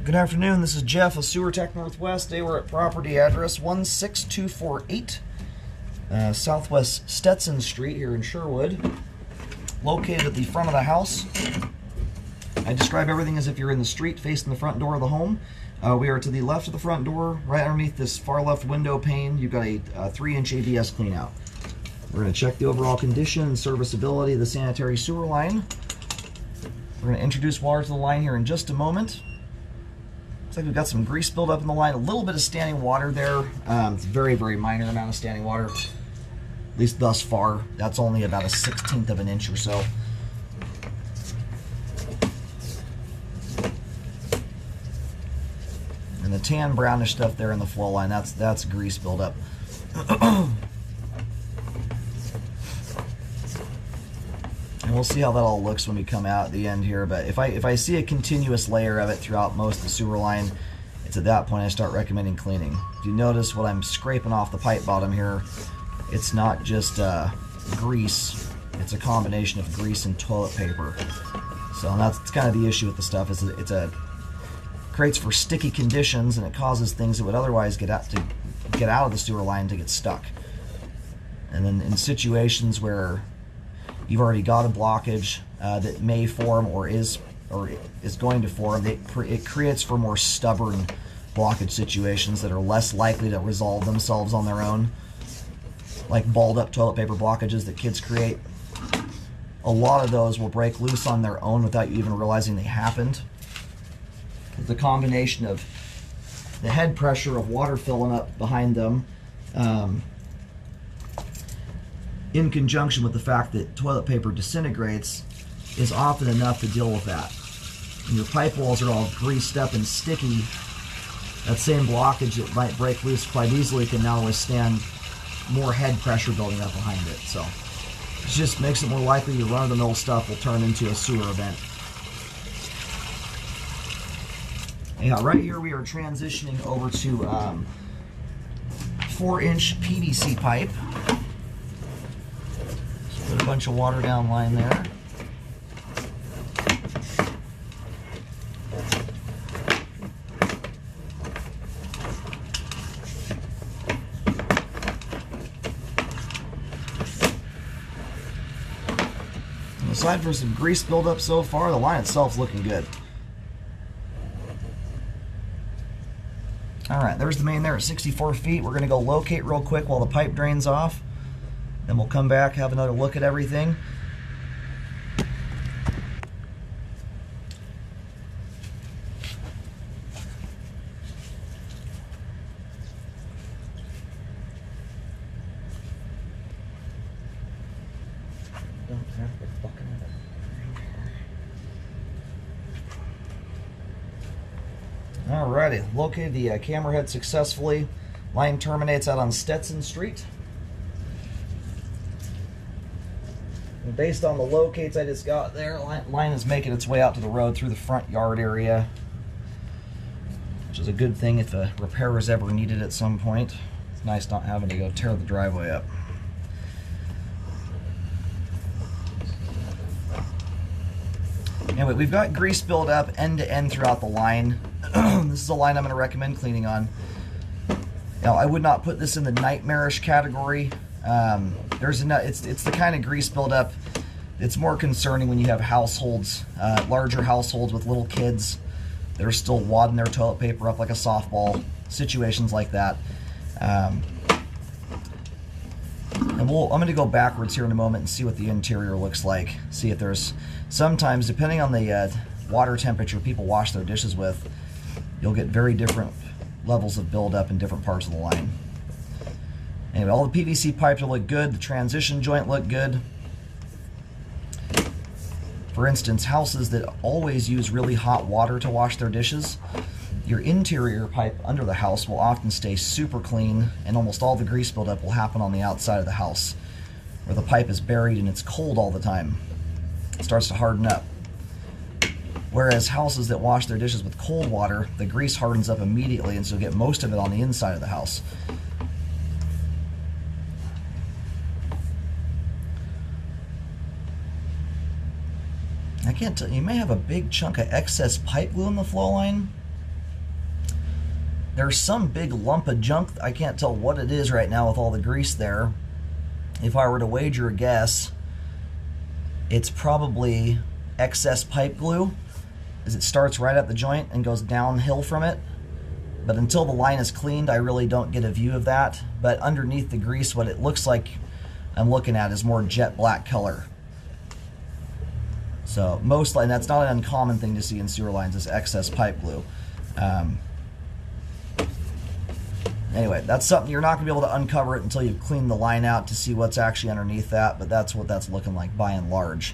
Good afternoon, this is Jeff of Sewer Tech Northwest. Today we're at property address 16248 Southwest Stetson Street here in Sherwood, located at the front of the house. I describe everything as if you're in the street facing the front door of the home. We are to the left of the front door, right underneath this far left window pane. You've got a 3-inch ABS cleanout. We're going to check the overall condition and serviceability of the sanitary sewer line. We're going to introduce water to the line here in just a moment. Looks like we've got some grease buildup in the line, a little bit of standing water there. It's a very, very minor amount of standing water, at least thus far. That's only about a 1/16 of an inch or so. And the tan brownish stuff there in the flow line, that's grease buildup. And we'll see how that all looks when we come out at the end here. But if I see a continuous layer of it throughout most of the sewer line, it's at that point I start recommending cleaning. If you notice what I'm scraping off the pipe bottom here, it's not just grease, it's a combination of grease and toilet paper. So that's kind of the issue with the stuff, is it creates for sticky conditions, and it causes things that would otherwise get out of the sewer line to get stuck. And then in situations where you've already got a blockage that may form or is going to form, it creates for more stubborn blockage situations that are less likely to resolve themselves on their own, like balled up toilet paper blockages that kids create. A lot of those will break loose on their own without you even realizing they happened. The combination of the head pressure of water filling up behind them, in conjunction with the fact that toilet paper disintegrates, is often enough to deal with that. When your pipe walls are all greased up and sticky, that same blockage that might break loose quite easily can now withstand more head pressure building up behind it. So it just makes it more likely your run-of-the-mill stuff will turn into a sewer event. Anyhow, right here we are transitioning over to 4-inch PVC pipe. Put a bunch of water down line there. And aside from some grease buildup so far, the line itself is looking good. Alright, there's the main there at 64 feet. We're going to go locate real quick while the pipe drains off. Then we'll come back, have another look at everything. Alrighty, located the camera head successfully. Line terminates out on Stetson Street. And based on the locates I just got there, line is making its way out to the road through the front yard area, which is a good thing if a repair is ever needed at some point. It's nice not having to go tear the driveway up. Anyway, we've got grease buildup end to end throughout the line. This is a line I'm going to recommend cleaning on. Now, I would not put this in the nightmarish category. It's the kind of grease buildup that's more concerning when you have households, larger households with little kids that are still wadding their toilet paper up like a softball, situations like that. And I'm going to go backwards here in a moment and see what the interior looks like. See if there's, sometimes depending on the water temperature people wash their dishes with, you'll get very different levels of buildup in different parts of the line. Anyway, all the PVC pipes will look good. The transition joint looked good. For instance, houses that always use really hot water to wash their dishes, your interior pipe under the house will often stay super clean, and almost all the grease buildup will happen on the outside of the house, where the pipe is buried and it's cold all the time. It starts to harden up. Whereas houses that wash their dishes with cold water, the grease hardens up immediately, and so you'll get most of it on the inside of the house. I can't tell, you may have a big chunk of excess pipe glue in the flow line. there's some big lump of junk. I can't tell what it is right now with all the grease there. If I were to wager a guess, it's probably excess pipe glue, as it starts right at the joint and goes downhill from it. But until the line is cleaned, I really don't get a view of that. But underneath the grease, what it looks like I'm looking at is more jet black color. So mostly, and that's not an uncommon thing to see in sewer lines, is excess pipe glue. Anyway, that's something you're not going to be able to uncover it until you've cleaned the line out to see what's actually underneath that, but that's what that's looking like by and large,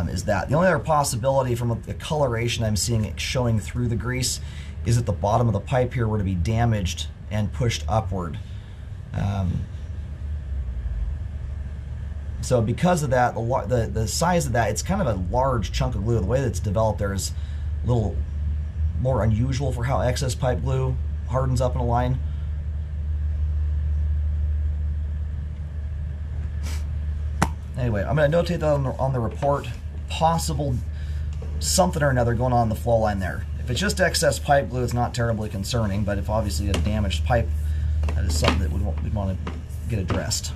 is that. The only other possibility from the coloration I'm seeing it showing through the grease is that the bottom of the pipe here were to be damaged and pushed upward. So because of that, the size of that, it's kind of a large chunk of glue. The way that it's developed there is a little more unusual for how excess pipe glue hardens up in a line. Anyway, I'm going to notate that on the report. Possible something or another going on in the flow line there. If it's just excess pipe glue, it's not terribly concerning, but if obviously a damaged pipe, that is something that we'd want to get addressed.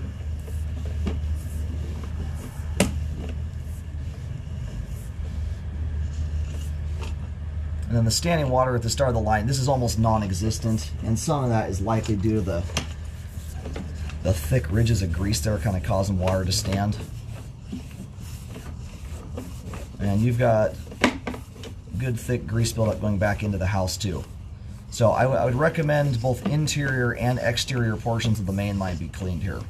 And then the standing water at the start of the line, this is almost non-existent, and some of that is likely due to the thick ridges of grease there kind of causing water to stand. And you've got good thick grease buildup going back into the house too. So I would recommend both interior and exterior portions of the main line be cleaned here.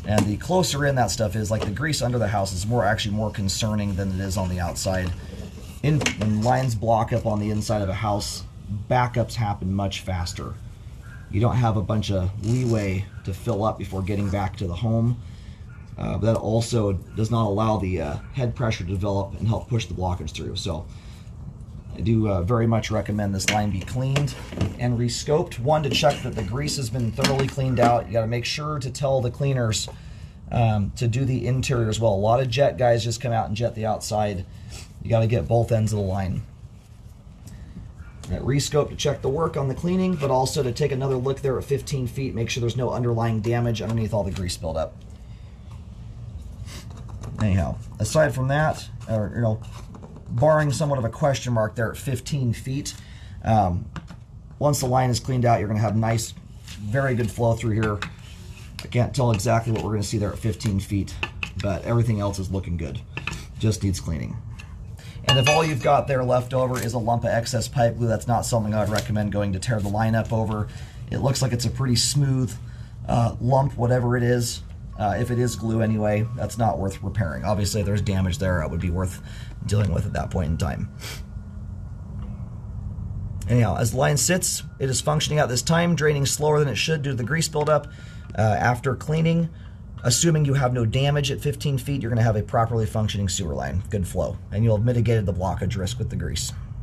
And the closer in that stuff is, like the grease under the house is actually more concerning than it is on the outside. When lines block up on the inside of a house, backups happen much faster. You don't have a bunch of leeway to fill up before getting back to the home. But that also does not allow the head pressure to develop and help push the blockage through. So I do very much recommend this line be cleaned and rescoped. One, to check that the grease has been thoroughly cleaned out. You got to make sure to tell the cleaners to do the interior as well. A lot of jet guys just come out and jet the outside. You got to get both ends of the line. Rescope to check the work on the cleaning, but also to take another look there at 15 feet, make sure there's no underlying damage underneath all the grease buildup. Anyhow, aside from that, or barring somewhat of a question mark there at 15 feet, once the line is cleaned out, you're going to have nice, very good flow through here. I can't tell exactly what we're going to see there at 15 feet, but everything else is looking good. Just needs cleaning. And if all you've got there left over is a lump of excess pipe glue, that's not something I'd recommend going to tear the line up over. It looks like it's a pretty smooth lump, whatever it is. If it is glue anyway, that's not worth repairing. Obviously, if there's damage there, it would be worth dealing with at that point in time. Anyhow, as the line sits, it is functioning at this time, draining slower than it should due to the grease buildup. After cleaning, assuming you have no damage at 15 feet, you're going to have a properly functioning sewer line. Good flow. And you'll have mitigated the blockage risk with the grease.